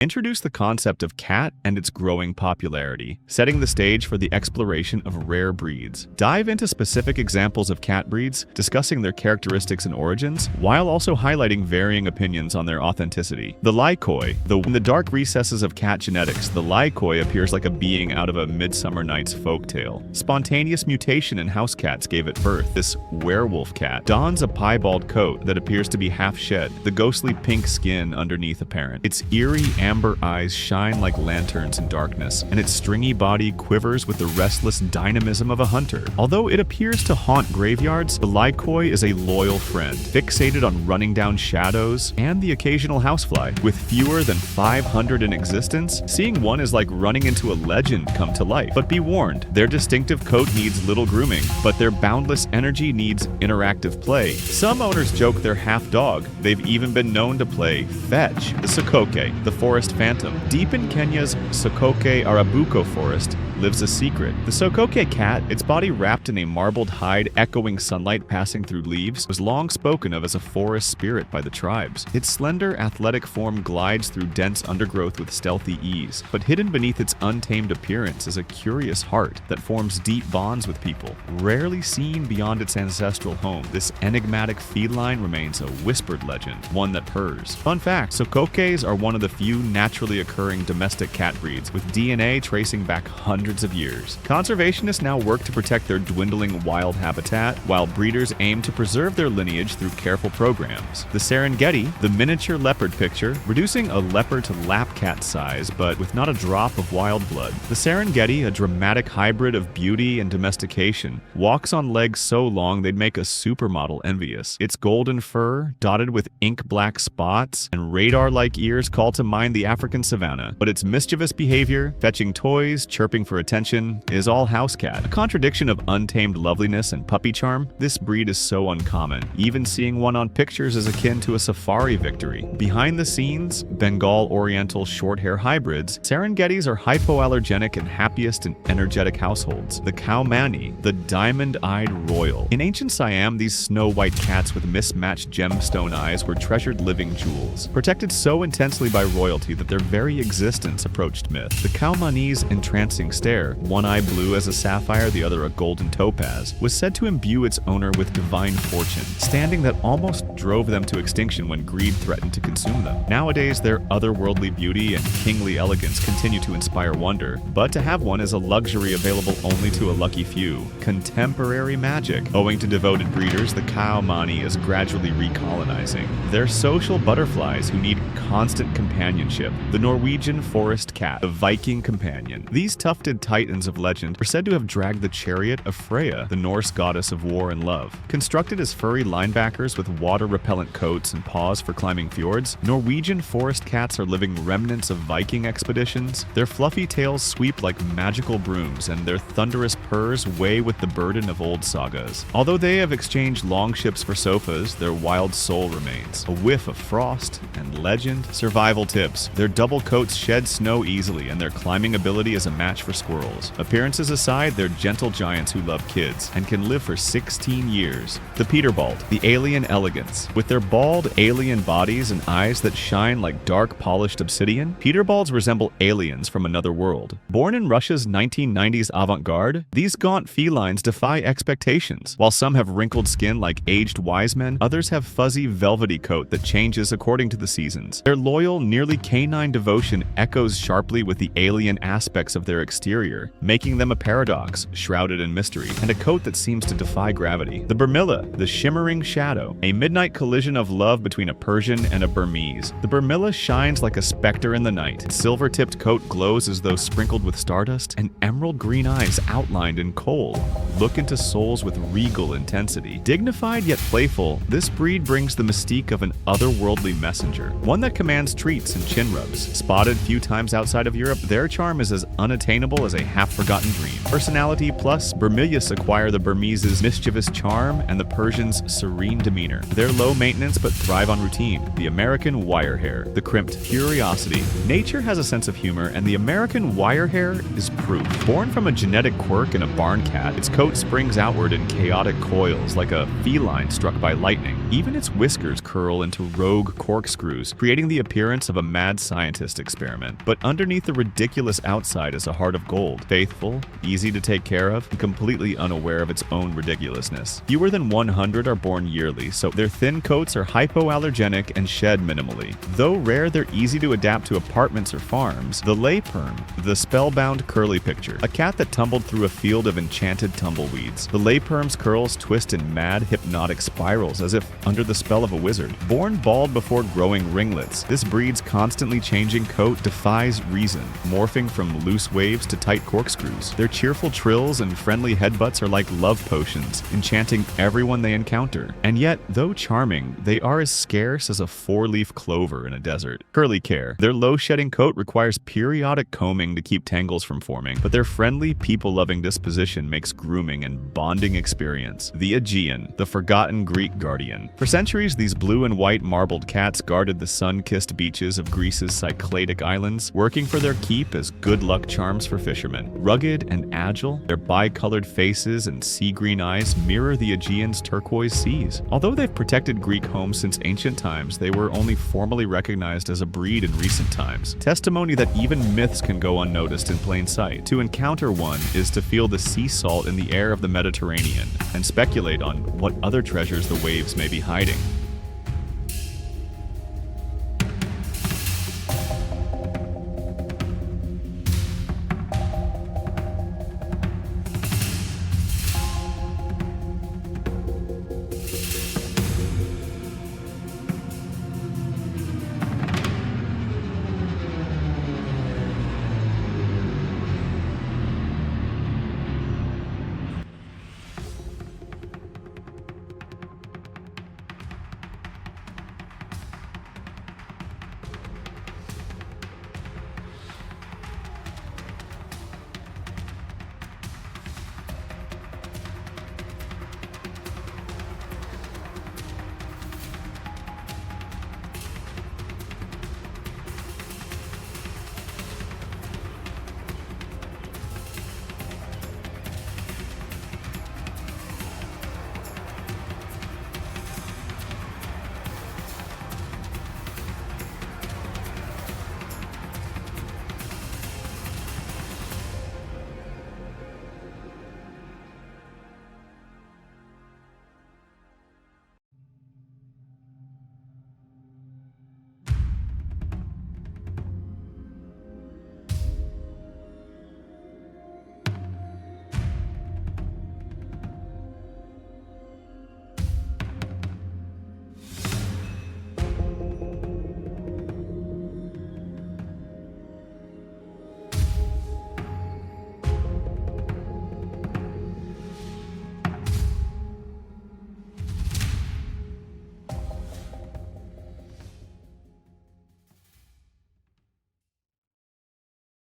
introduce the concept of cat and its growing popularity, setting the stage for the exploration of rare breeds. Dive into specific examples of cat breeds, discussing their characteristics and origins, while also highlighting varying opinions on their authenticity. The Lycoy. In the dark recesses of cat genetics, the Lycoy appears like a being out of a Midsummer Night's folktale. Spontaneous mutation in house cats gave it birth. This werewolf cat dons a piebald coat that appears to be half shed, the ghostly pink skin underneath apparent. Its eerie amber eyes shine like lanterns in darkness, and its stringy body quivers with the restless dynamism of a hunter. Although it appears to haunt graveyards, the Lycoy is a loyal friend, fixated on running down shadows and the occasional housefly. With fewer than 500 in existence, seeing one is like running into a legend come to life. But be warned, their distinctive coat needs little grooming, but their boundless energy needs interactive play. Some owners joke they're half dog. They've even been known to play fetch. The Sokoke, the forest phantom. Deep in Kenya's Sokoke Arabuko forest lives a secret. The Sokoke cat, its body wrapped in a marbled hide echoing sunlight passing through leaves, was long spoken of as a forest spirit by the tribes. Its slender, athletic form glides through dense undergrowth with stealthy ease, but hidden beneath its untamed appearance is a curious heart that forms deep bonds with people. Rarely seen beyond its ancestral home, this enigmatic feline remains a whispered legend, one that purrs. Fun fact, Sokokes are one of the few naturally occurring domestic cat breeds, with DNA tracing back hundreds of years. Conservationists now work to protect their dwindling wild habitat, while breeders aim to preserve their lineage through careful programs. The Serengeti, the miniature leopard picture, reducing a leopard to lap cat size, but with not a drop of wild blood. The Serengeti, a dramatic hybrid of beauty and domestication, walks on legs so long they'd make a supermodel envious. Its golden fur, dotted with ink-black spots, and radar-like ears call to mind the African savanna. But its mischievous behavior, fetching toys, chirping for attention, is all house cat. A contradiction of untamed loveliness and puppy charm, this breed is so uncommon. Even seeing one on pictures is akin to a safari victory. Behind the scenes, Bengal Oriental short-hair hybrids, Serengetis are hypoallergenic and happiest in energetic households. The Cow Mani, the diamond-eyed royal. In ancient Siam, these snow-white cats with mismatched gemstone eyes were treasured living jewels, protected so intensely by royalty that their very existence approached myth. The Cow Mani's entrancing stare, one eye blue as a sapphire, the other a golden topaz, was said to imbue its owner with divine fortune, standing that almost drove them to extinction when greed threatened to consume them. Nowadays, their otherworldly beauty and kingly elegance continue to inspire wonder, but to have one is a luxury available only to a lucky few. Contemporary magic. Owing to devoted breeders, the Cow Mani is gradually recolonizing. They're social butterflies who need constant companionship. The Norwegian forest cat, the Viking companion. These tufted titans of legend are said to have dragged the chariot of Freya, the Norse goddess of war and love. Constructed as furry linebackers with water-repellent coats and paws for climbing fjords, Norwegian forest cats are living remnants of Viking expeditions. Their fluffy tails sweep like magical brooms, and their thunderous purrs weigh with the burden of old sagas. Although they have exchanged longships for sofas, their wild soul remains. A whiff of frost and legend. Survival tips. Their double coats shed snow easily, and their climbing ability is a match for squirrels. Appearances aside, they're gentle giants who love kids and can live for 16 years. The Peterbald, the alien elegance. With their bald, alien bodies and eyes that shine like dark, polished obsidian, Peterbalds resemble aliens from another world. Born in Russia's 1990s avant-garde, these gaunt felines defy expectations. While some have wrinkled skin like aged wise men, others have fuzzy, velvety coat that changes according to the seasons. Their loyal, nearly canine devotion echoes sharply with the alien aspects of their exterior, making them a paradox, shrouded in mystery, and a coat that seems to defy gravity. The Burmilla, the shimmering shadow, a midnight collision of love between a Persian and a Burmese. The Burmilla shines like a specter in the night. Its silver-tipped coat glows as though sprinkled with stardust, and emerald green eyes outlined in coal look into souls with regal intensity. Dignified yet playful, this breed brings the mystique of an otherworldly messenger, one that commands treats and chin rubs. Spotted few times outside of Europe, their charm is as unattainable as a half-forgotten dream. Personality plus, Burmillus acquire the Burmese's mischievous charm and the Persian's serene demeanor. They're low maintenance but thrive on routine. The American wirehair, the crimped curiosity. Nature has a sense of humor, and the American wirehair is proof. Born from a genetic quirk in a barn cat, its coat springs outward in chaotic coils like a feline struck by lightning. Even its whiskers curl into rogue corkscrews, creating the appearance of a mad mad scientist experiment. But underneath the ridiculous outside is a heart of gold, faithful, easy to take care of, and completely unaware of its own ridiculousness. Fewer than 100 are born yearly, so their thin coats are hypoallergenic and shed minimally. Though rare, they're easy to adapt to apartments or farms. The lay perm, the spellbound curly picture, a cat that tumbled through a field of enchanted tumbleweeds. The lay perm's curls twist in mad, hypnotic spirals as if under the spell of a wizard. Born bald before growing ringlets, this breed's constantly changing coat defies reason, morphing from loose waves to tight corkscrews. Their cheerful trills and friendly headbutts are like love potions, enchanting everyone they encounter. And yet, though charming, they are as scarce as a four-leaf clover in a desert. Curly care. Their low-shedding coat requires periodic combing to keep tangles from forming, but their friendly, people-loving disposition makes grooming and bonding experience. The Aegean, the forgotten Greek guardian. For centuries, these blue and white marbled cats guarded the sun-kissed beaches of Greece's Cycladic islands, working for their keep as good luck charms for fishermen. Rugged and agile, their bicolored faces and sea-green eyes mirror the Aegean's turquoise seas. Although they've protected Greek homes since ancient times, they were only formally recognized as a breed in recent times. Testimony that even myths can go unnoticed in plain sight. To encounter one is to feel the sea salt in the air of the Mediterranean and speculate on what other treasures the waves may be hiding.